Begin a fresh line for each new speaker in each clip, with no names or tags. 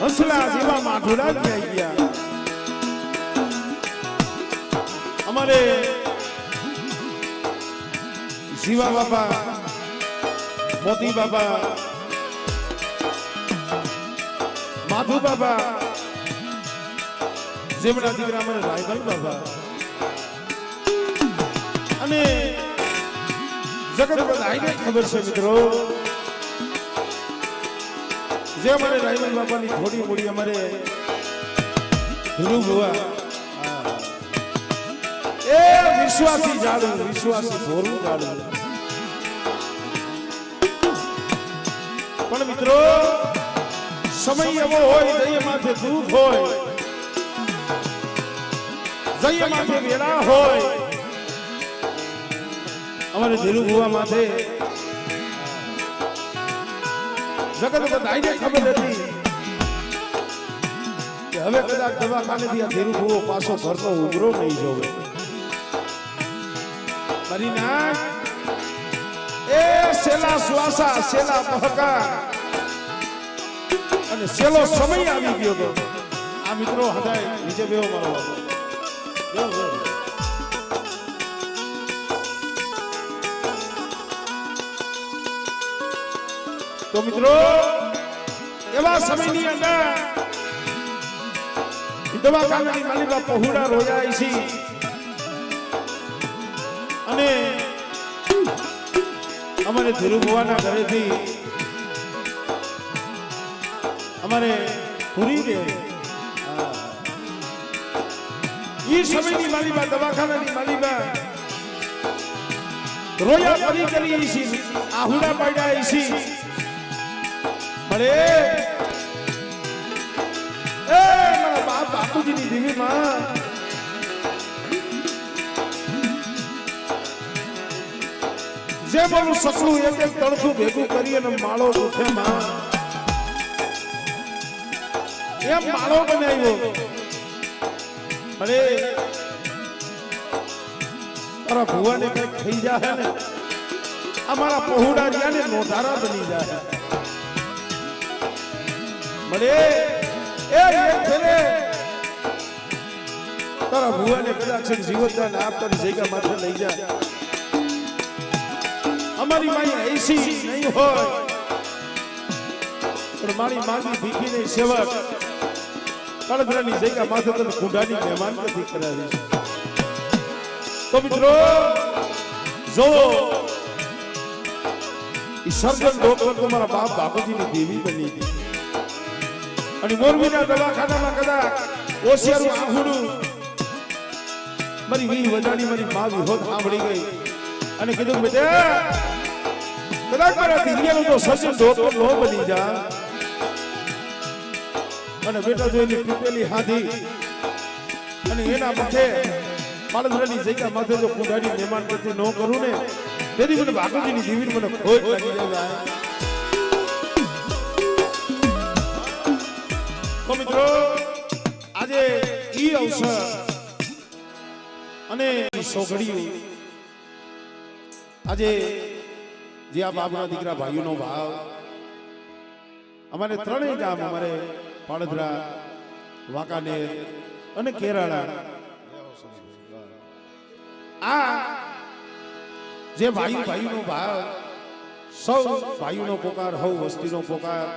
હસલા જેવા માઠોડા જ આવી ગયા અમારે શિવા બાપા મોતી બાપા માધુ બાપા જેમના દીકરા અમારે રાયબલ બાપા અને જગત બધાને ખબર છે મિત્રો જે અમારે રાયબલ બાપાની થોડી મોડી અમારે ધ્રુવ ભુવા એ વિશ્વાસી જાડું વિશ્વાસી ભોરું જાડું પણ મિત્રો સમય એવો હોય દૈય માથે દુઃખ હોય દૈય માથે વેળા હોય અમારે ધીરુ ભુવા માથે જગત બધાને ખબર હતી કે હવે કદાચ દવાખાનેથી આ ધીરુ ભુવો પાછો ઘરનો ઉભરો નહીં જોવે મારી નાક એ સેલા શ્વાસા સેલા મહકા અને સેલો સમય આવી ગયો તો આ મિત્રો હદાય નીચે બેહો મારો બેહો તો મિત્રો એવા સમયની અંદર દવાખાનાની માલિકા પહોળા રોયા છે અને અમારે ધીરુ ભુવાના ઘરેથી અમારે પૂરી દે ઈ સમયની માલિકા દવાખાનાની માલિકા રોયા પરી કરી છે આહુડા પાડ્યા છે મળે એ મારા બાપ બાપુજીની દેવી માં જે બોલું સકલું એક એક તણખું ભેગું કરી અને માળો ઉઠે માં એમ માળો બનાવ્યો અરે તારા ભુવાને કઈક થઈ જાય ને અમારા પહોળા રહ્યા ને નોધારા બની જાય મને એ એક ફેરે તારા ભુવાને કદાચ જીવતદાન આપતાની જગ્યા માથે લઈ જાય અમારી માઈ એસી નહીં હોય પણ મારી માગી ભીખી નહીં સેવક કળધરાની જગ્યા માથે તને કુંડાની મહેમાન નથી કરાવી તો મિત્રો જો ઈ સર્જન ડોક્ટર તો મારા બાપ બાપુજીની દેવી બની હતી અને મોરબીના દવાખાનામાં કદાચ ઓશિયારું આંખુડું મારી વી વજાડી મારી મા વિહોત સાંભળી ગઈ અને કીધું બેટા કદાચ મારા દિવ્યાનું તો સર્જન ડોક્ટર નો બની જા અને બેટા જોઈને તૂટેલી હાથી અને એના માથે પાલધરાની જગ્યા માથે જો કુંડાની મહેમાન કરતી ન કરું ને તેથી મને બાપુજીની દેવી મને ખોટ લાગી જાય તો મિત્રો આજે ઈ અવસર અને સોગડીઓ આજે જે આ બાપના દીકરા ભાઈઓનો ભાવ અમારે ત્રણેય ગામ અમારે પાળધરા વાંકાનેર અને કેરાળા આ જે ભાઈઓનો ભાવ સૌ ભાઈઓનો પોકાર હવ વસ્તીનો પોકાર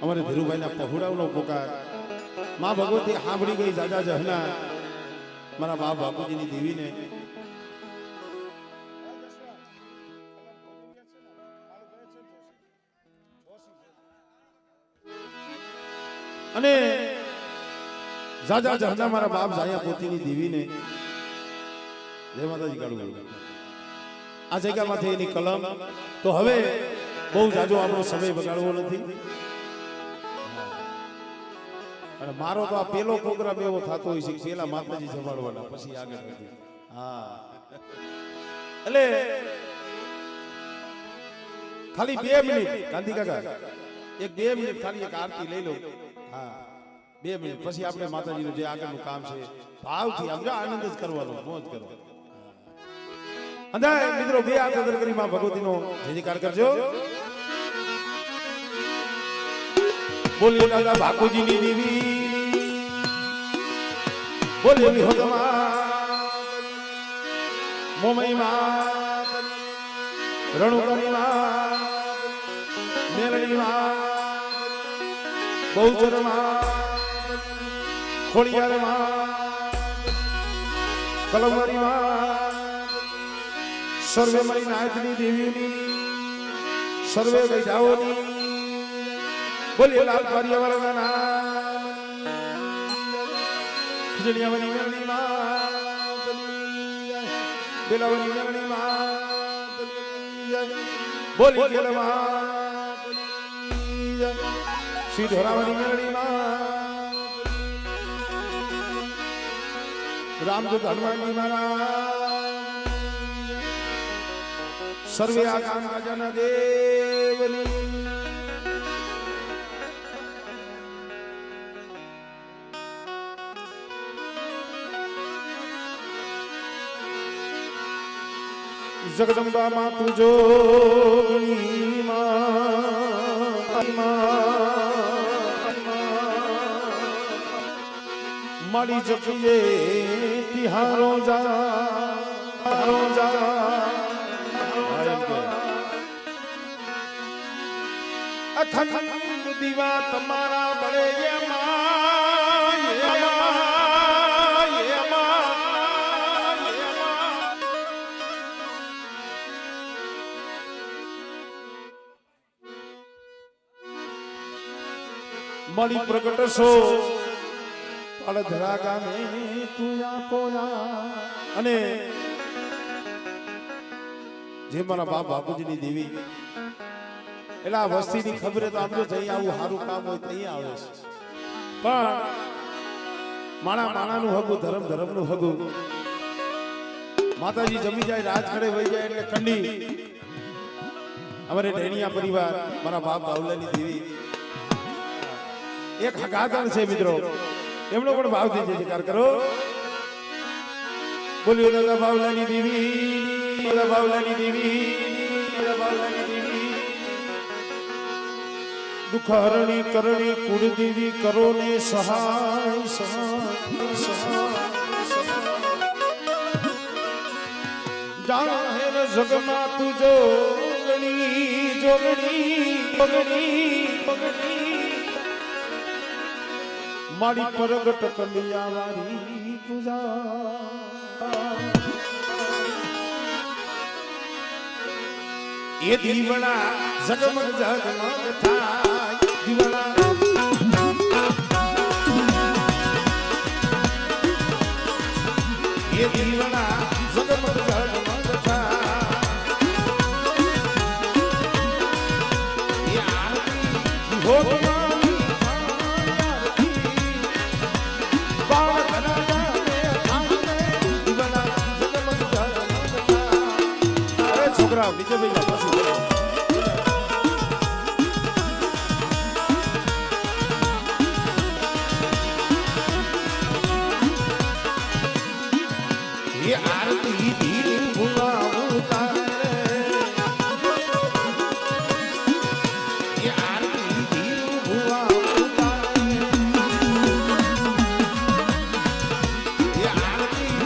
અમારે ધીરુભાઈના પહોળાઓનો પોકાર માં ભગવતી સાંભળી ગઈ દાદા જહના મારા બાપ બાપુજીની દેવીને અને જાજા જહના મારા બાપ જાયા પોતીની દેવીને જય માતાજી કાળુ આ જગ્યામાંથી એની કલમ તો હવે બહુ જાજો આપણો સમય બગાડવો નથી અને મારો તો આ પેલો પ્રોગ્રામ એવો થતો હોય છે પેલા માતાજી જમાડવાના પછી આગળ વધી હા એટલે ખાલી 2 મિનિટ ગાંધી કાકા એક 2 મિનિટ ખાલી એક આરતી લઈ લો હા 2 મિનિટ પછી આપણે માતાજીનું જે આગળનું કામ છે ભાવથી આમ આનંદ જ કરવાનો મોજ કરો અંદા મિત્રો બે હાથ અંદર કરી માં ભગવતીનો જયકાર કરજો બોલીએ દાદા બાપુજીની દેવી બોલીએ વિહોદમાં મોમઈમાં રણુકણીમાં મેલડીમાં બહુચરમાં ખોડિયારમાં કલમરીમાં સર્વે મારી નાયકની દેવીની સર્વે ગઈઢાઓની બોલીએ લાલ પારિયાવાળાના નામ ખીજડીયાવાની મેલડીમાં બેલાવની મેલડીમાં બોલી ગેલમાં શ્રી ઢોરાવાની મેલડીમાં રામદૂત હનુમાનજી મહારાજ સર્વે આકામ રાજાના દેવની જગદંબા માતુ જોગણી મારી જપીએ તિહારો જા અખંડ દીવા તમારા બળે મળી પ્રગટ છો અડધરા ગામે તું પોયા અને જે મારા બાપ બાપુજીની દેવી એટલે આ વસ્તીની ખબર તો આમ તો જઈ આવું સારું કામ હોય તઈ આવે છે પણ માણાનું હગું ધર્મનું હગું માતાજી જમી જાય રાજ કરે વહી જાય એટલે કંડી અમારે ડેણિયા પરિવાર મારા બાપ બાવલાની દેવી એક હકાદણ છે મિત્રો એમનો પણ ભાવથી જય જયકાર કરો બોલ્યો દાદા બાવલાની દેવી દાદા બાવલાની દેવી દાદા બાવલાની દેવી દુખહરણી કરણી કુળ દેવી કરો ને સહાય જાહેર જગમાં તું જોગણી મારી પ્રગટ કલિયા વારી પૂજા એ દીવડા જગમગ જગમગ થાય દીવડા એ દીવડા જગમગ જગમગ થાય એ આરતી ભોગમાં નીચે ભાઈ એ આરતી ધીરે ભુલાવું તારે એ આરતી ધીરે ભુલાવું તારે એ આરતી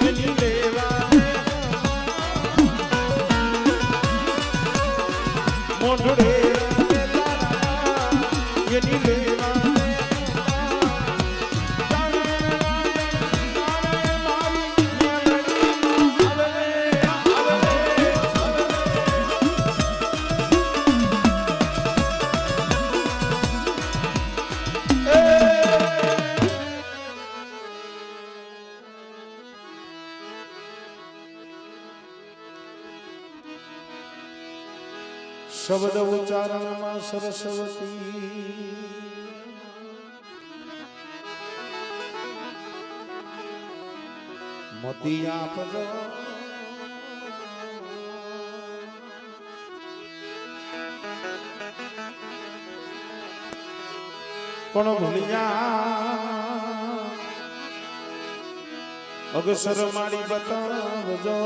When you શબ્દ ઉચ્ચારણમાં સરસ્વતી મોતી આપજો પણ ભૂલિયા અગસર મારી બતાવજો